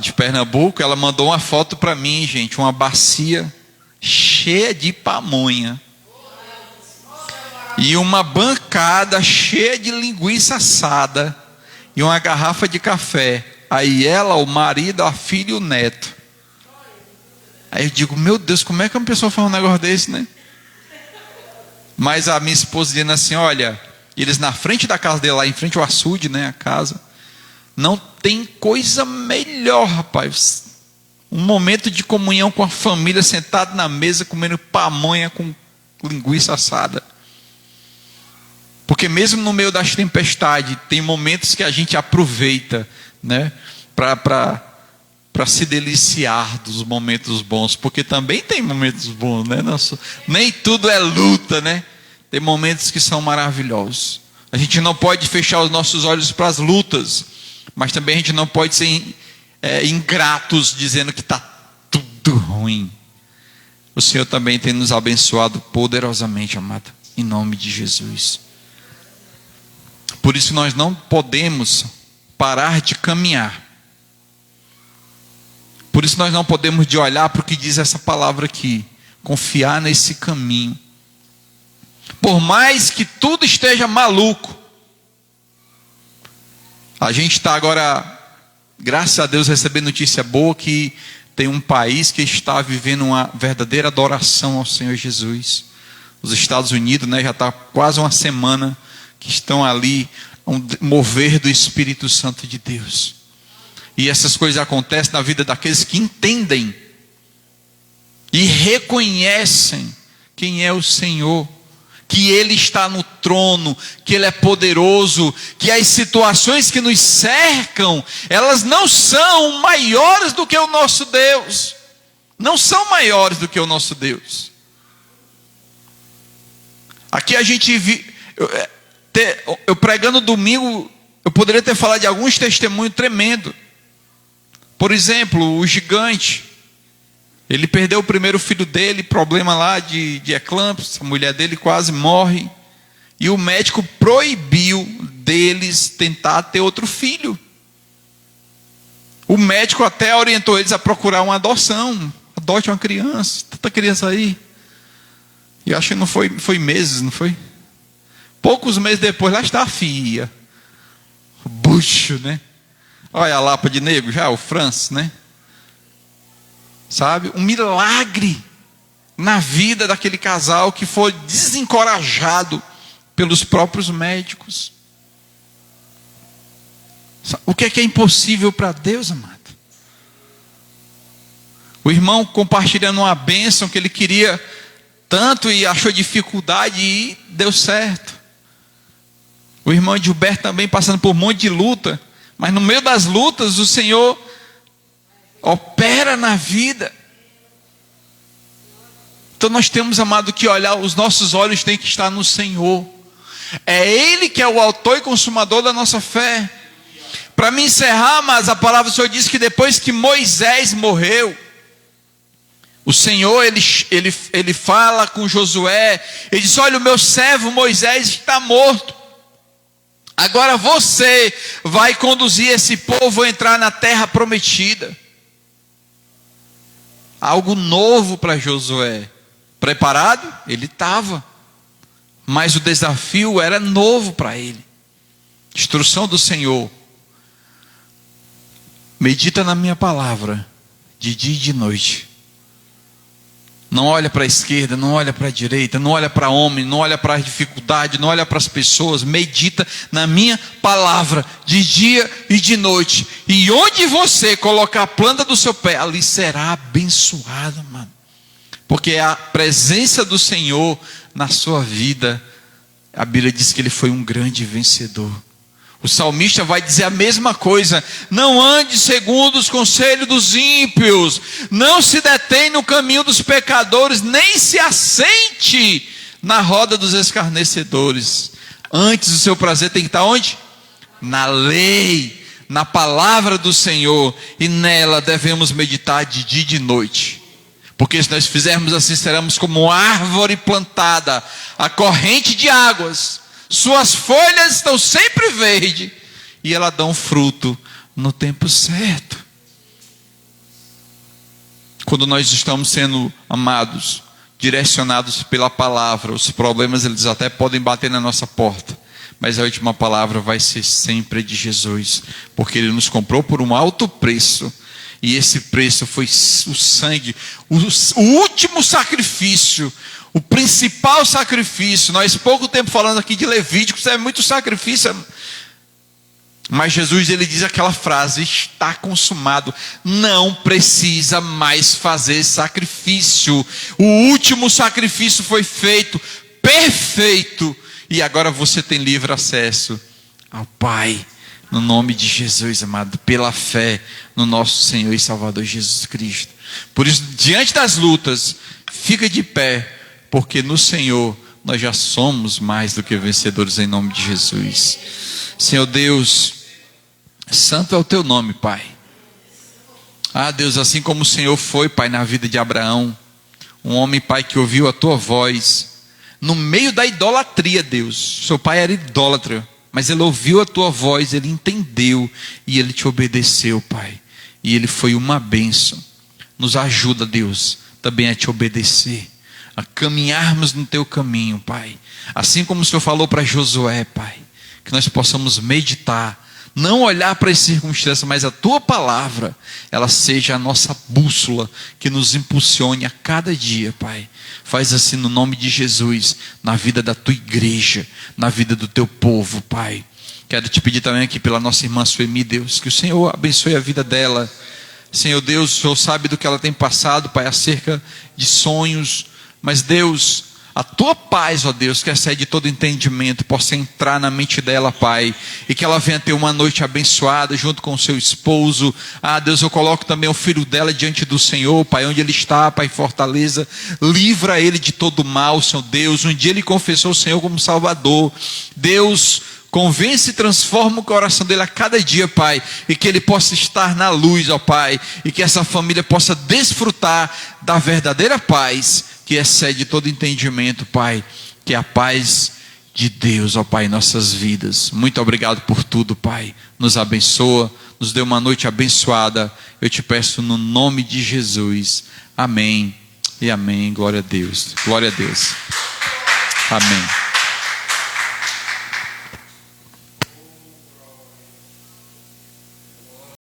de Pernambuco, ela mandou uma foto para mim, gente, uma bacia cheia de pamonha e uma bancada cheia de linguiça assada e uma garrafa de café. Aí ela, o marido, a filha e o neto. Aí eu digo, meu Deus, como é que uma pessoa faz um negócio desse, né? Mas a minha esposa dizendo assim, olha, eles na frente da casa dele, lá em frente ao açude, né, a casa, não tem coisa melhor, rapaz. Um momento de comunhão com a família, sentado na mesa, comendo pamonha com linguiça assada. Porque mesmo no meio das tempestades, tem momentos que a gente aproveita, né, para se deliciar dos momentos bons, porque também tem momentos bons, né? Nem tudo é luta, né? Tem momentos que são maravilhosos. A gente não pode fechar os nossos olhos para as lutas, mas também a gente não pode ser ingratos dizendo que está tudo ruim. O Senhor também tem nos abençoado poderosamente, amado, em nome de Jesus. Por isso nós não podemos parar de caminhar. Por isso nós não podemos de olhar para o que diz essa palavra aqui, confiar nesse caminho. Por mais que tudo esteja maluco, a gente está agora, graças a Deus, recebendo notícia boa que tem um país que está vivendo uma verdadeira adoração ao Senhor Jesus. Os Estados Unidos, né, já está quase uma semana que estão ali, um mover do Espírito Santo de Deus. E essas coisas acontecem na vida daqueles que entendem e reconhecem quem é o Senhor, que Ele está no trono, que Ele é poderoso, que as situações que nos cercam, elas não são maiores do que o nosso Deus. Não são maiores do que o nosso Deus. Aqui a gente eu pregando domingo, eu poderia ter falado de alguns testemunhos tremendos. Por exemplo, o gigante, ele perdeu o primeiro filho dele, problema lá de eclâmpsia, a mulher dele quase morre, e o médico proibiu deles tentar ter outro filho. O médico até orientou eles a procurar uma adoção, adote uma criança, tanta criança aí. E acho que não foi meses, não foi? Poucos meses depois, lá está a filha. O bucho, né? Olha a lapa de negro já, o Francis, né? Sabe? Um milagre na vida daquele casal que foi desencorajado pelos próprios médicos. O que é impossível para Deus, amado? O irmão compartilhando uma bênção que ele queria tanto e achou dificuldade e deu certo. O irmão Gilberto também passando por um monte de luta, mas no meio das lutas o Senhor opera na vida. Então nós temos, amado, que olhar, os nossos olhos têm que estar no Senhor. É Ele que é o autor e consumador da nossa fé. Para me encerrar, mas a palavra do Senhor diz que depois que Moisés morreu, O Senhor, ele fala com Josué, ele diz: olha, o meu servo Moisés está morto. Agora você vai conduzir esse povo a entrar na terra prometida. Algo novo para Josué. Preparado? Ele estava. Mas o desafio era novo para ele. Instrução do Senhor: medita na minha palavra, de dia e de noite. Não olha para a esquerda, não olha para a direita, não olha para homem, não olha para a dificuldade, não olha para as pessoas. Medita na minha palavra, de dia e de noite. E onde você colocar a planta do seu pé, ali será abençoado, mano. Porque é a presença do Senhor na sua vida. A Bíblia diz que ele foi um grande vencedor. O salmista vai dizer a mesma coisa: não ande segundo os conselhos dos ímpios, não se detém no caminho dos pecadores, nem se assente na roda dos escarnecedores. Antes, o seu prazer tem que estar onde? Na lei, na palavra do Senhor, e nela devemos meditar de dia e de noite. Porque se nós fizermos assim, seremos como árvore plantada à corrente de águas. Suas folhas estão sempre verdes e elas dão fruto no tempo certo. Quando nós estamos sendo amados, direcionados pela palavra, os problemas eles até podem bater na nossa porta, mas a última palavra vai ser sempre de Jesus, porque Ele nos comprou por um alto preço. E esse preço foi o sangue, o último sacrifício, o principal sacrifício. Nós pouco tempo falando aqui de Levítico, é muito sacrifício. Mas Jesus, ele diz aquela frase: está consumado. Não precisa mais fazer sacrifício. O último sacrifício foi feito, perfeito. E agora você tem livre acesso ao Pai. No nome de Jesus, amado, pela fé no nosso Senhor e Salvador Jesus Cristo. Por isso, diante das lutas, fica de pé, porque no Senhor nós já somos mais do que vencedores em nome de Jesus. Senhor Deus, santo é o teu nome, Pai. Ah, Deus, assim como o Senhor foi, Pai, na vida de Abraão, um homem, Pai, que ouviu a tua voz, no meio da idolatria, Deus. Seu pai era idólatra, mas ele ouviu a tua voz, ele entendeu e ele te obedeceu, Pai. E ele foi uma bênção. Nos ajuda, Deus, também a te obedecer, a caminharmos no teu caminho, Pai. Assim como o Senhor falou para Josué, Pai, que nós possamos meditar, não olhar para as circunstâncias, mas a tua palavra, ela seja a nossa bússola, que nos impulsione a cada dia, Pai. Faz assim no nome de Jesus, na vida da tua igreja, na vida do teu povo, Pai. Quero te pedir também aqui pela nossa irmã Suemi, Deus, que o Senhor abençoe a vida dela. Senhor Deus, o Senhor sabe do que ela tem passado, Pai, acerca de sonhos, mas Deus, a tua paz, ó Deus, que excede todo entendimento, possa entrar na mente dela, Pai, e que ela venha ter uma noite abençoada junto com o seu esposo. Ah, Deus, eu coloco também o filho dela diante do Senhor, Pai, onde ele está, Pai, fortaleza, livra ele de todo mal, Senhor Deus. Um dia ele confessou o Senhor como Salvador. Deus, convence e transforma o coração dele a cada dia, Pai, e que ele possa estar na luz, ó Pai, e que essa família possa desfrutar da verdadeira paz, que excede todo entendimento, Pai, que é a paz de Deus, ó Pai, em nossas vidas. Muito obrigado por tudo, Pai. Nos abençoa, nos dê uma noite abençoada. Eu te peço no nome de Jesus. Amém e amém. Glória a Deus. Glória a Deus. Amém.